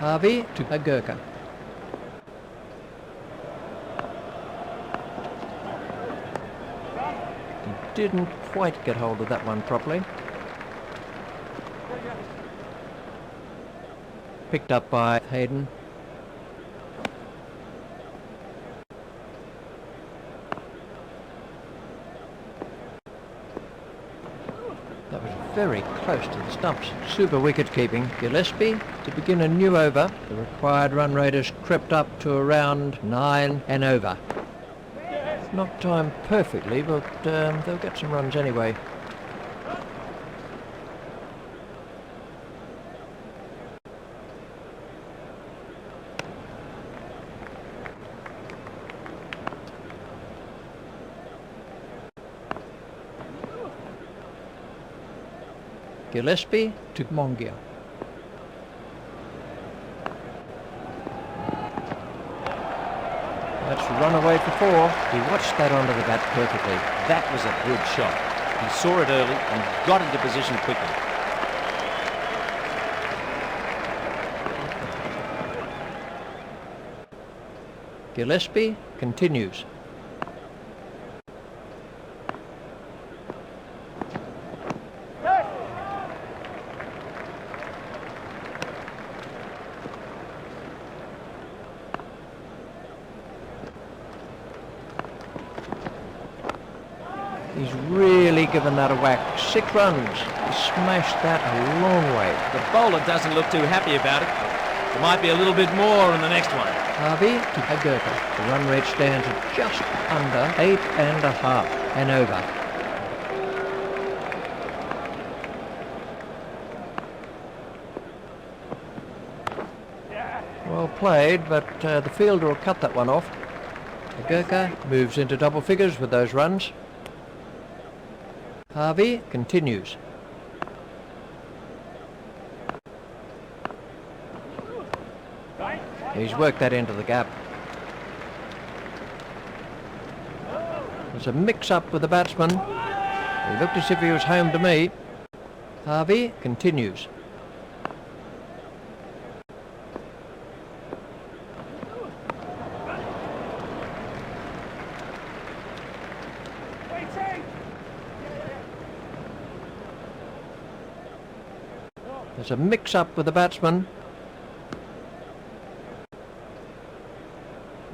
Harvey to Agurka. He didn't quite get hold of that one properly. Picked up by Hayden. That was very close to the stumps. Super wicket keeping. Gillespie to begin a new over. The required run rate has crept up to around 9 and over. Not timed perfectly, but they'll get some runs anyway. Gillespie to Mongia. That's run away for 4. He watched that onto the bat perfectly. That was a good shot. He saw it early and got into position quickly. Gillespie continues. He's really given that a whack. 6 runs. He smashed that a long way. The bowler doesn't look too happy about it. There might be a little bit more in the next one. Harvey to Agurka. The run rate stands at just under 8.5 and over. Well played, but the fielder will cut that one off. Agurka moves into double figures with those runs. Harvey continues. He's worked that into the gap. There's a mix-up with the batsman. He looked as if he was home to me. Harvey continues. There's a mix-up with the batsman.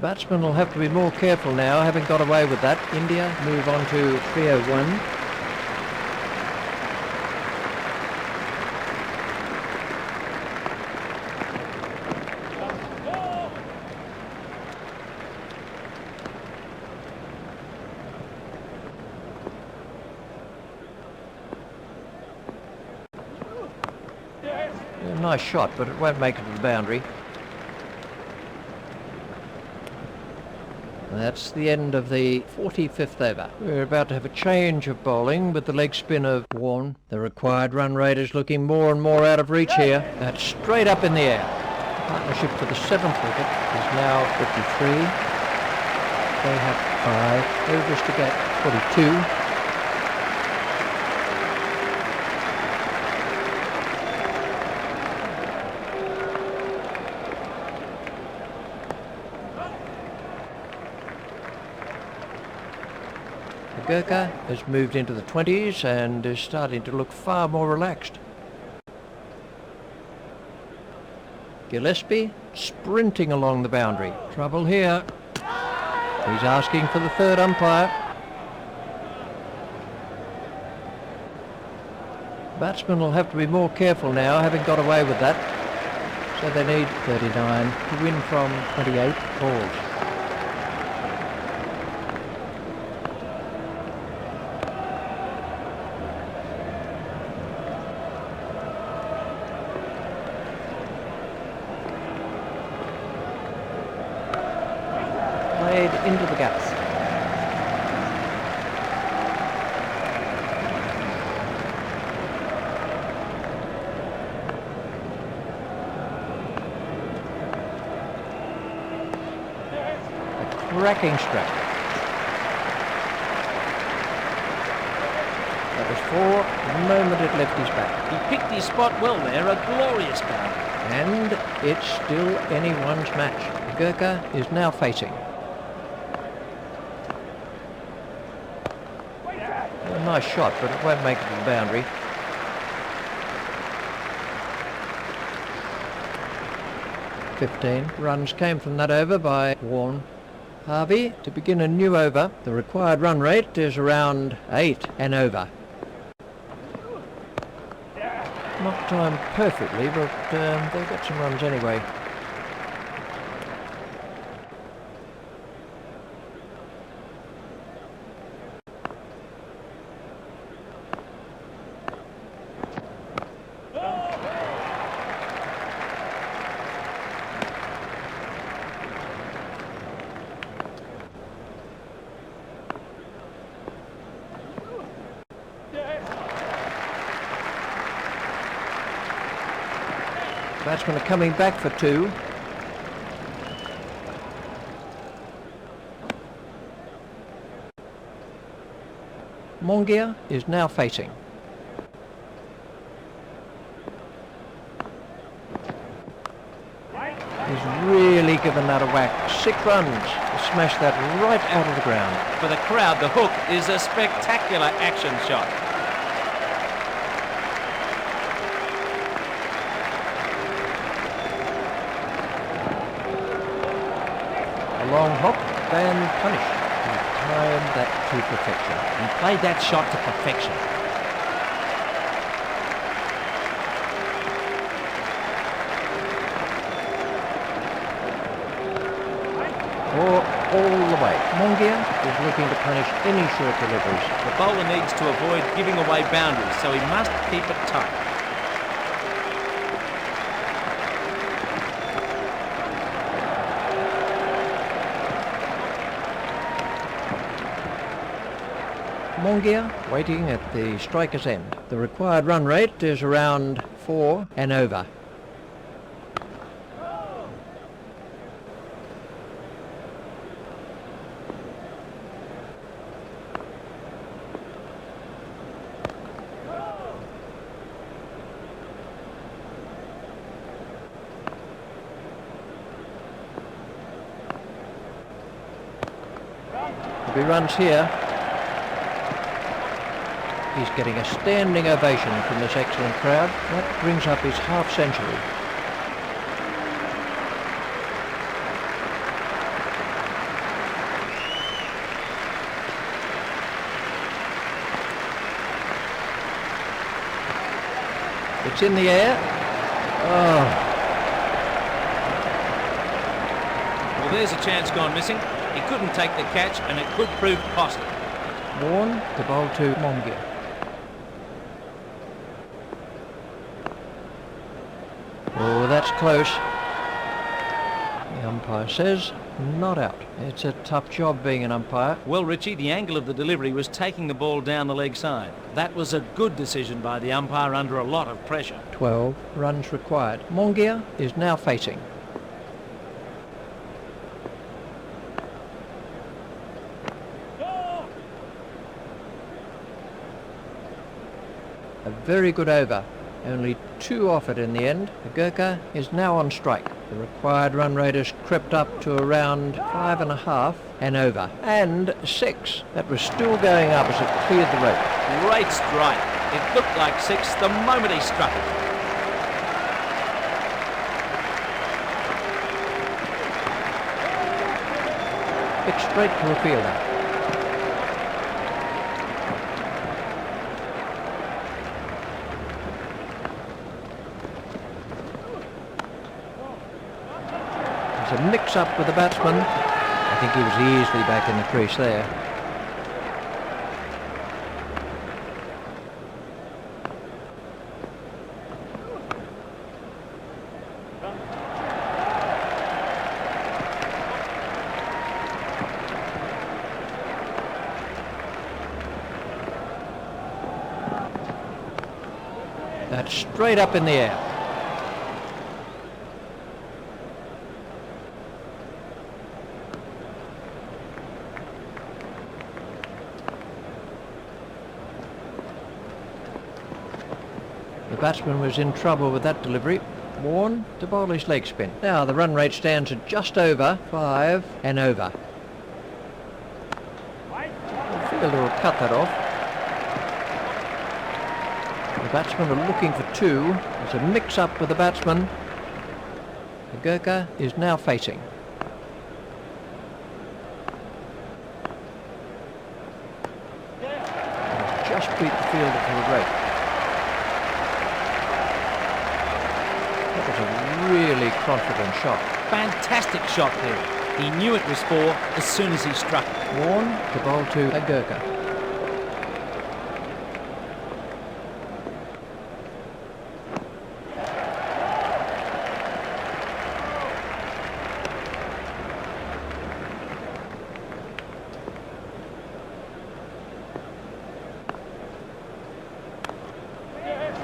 Batsman will have to be more careful now, having got away with that. India move on to 301. A nice shot, but it won't make it to the boundary. That's the end of the 45th over. We're about to have a change of bowling with the leg spin of Warne. The required run rate is looking more and more out of reach here. That's straight up in the air. Partnership for the 7th wicket is now 53. They have 5 overs to get 42. Gurkha has moved into the 20s and is starting to look far more relaxed. Gillespie sprinting along the boundary. Trouble here. He's asking for the 3rd umpire. Batsmen will have to be more careful now, having got away with that. So they need 39 to win from 28 balls. Into the gaps. A cracking strike. That was 4 the moment it left his back. He picked his spot well there, a glorious boundary. And it's still anyone's match. Gurkha is now facing. A nice shot, but it won't make it to the boundary. .15 runs came from that over by Warne. Harvey to begin a new over. The required run rate is around 8 and over. Not timed perfectly, but they've got some runs anyway. Batsmen are coming back for 2. Mongia is now facing. He's really given that a whack. 6 runs. Smashed that right out of the ground. For the crowd, the hook is a spectacular action shot. Long hop and punish. He timed that to perfection. He played that shot to perfection. All the way. Mongia is looking to punish any short deliveries. The bowler needs to avoid giving away boundaries, so he must keep it tight. Mongia waiting at the striker's end. The required run rate is around 4 and over. If he runs here, he's getting a standing ovation from this excellent crowd. That brings up his half century. It's in the air. Oh. Well, there's a chance gone missing. He couldn't take the catch and it could prove costly. Warren to bowl to Mongia. Oh, that's close. The umpire says not out. It's a tough job being an umpire. Well, Richie, the angle of the delivery was taking the ball down the leg side. That was a good decision by the umpire under a lot of pressure. 12 runs required. Mongia is now facing. A very good over. Only 2 offered in the end. The Gurkha is now on strike. The required run rate has crept up to around 5.5 and over. And 6. That was still going up as it cleared the rope. Great strike. It looked like 6 the moment he struck it. It's straight to a fielder. A mix-up with the batsman. I think he was easily back in the crease there. That's straight up in the air. The batsman was in trouble with that delivery. Warren to bowl his leg spin. Now the run rate stands at just over 5 and over. The fielder will cut that off. The batsmen are looking for 2. There's a mix-up with the batsman. The Gurkha is now facing. He's just beat the fielder to the rope. That was a really confident shot. Fantastic shot there. He knew it was 4 as soon as he struck it. Warren to bowl to a Gurkha.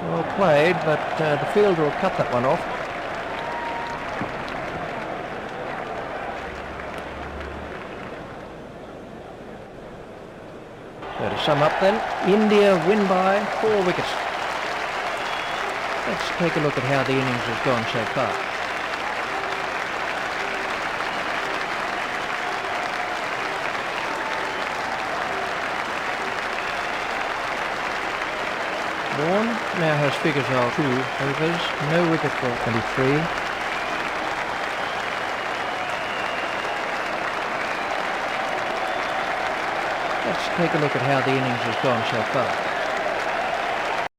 Well played, but the fielder will cut that one off. So to sum up then, India win by 4 wickets. Let's take a look at how the innings has gone so far. Warren now has figures of 2 overs, no wicket for 23. Let's take a look at how the innings has gone so far.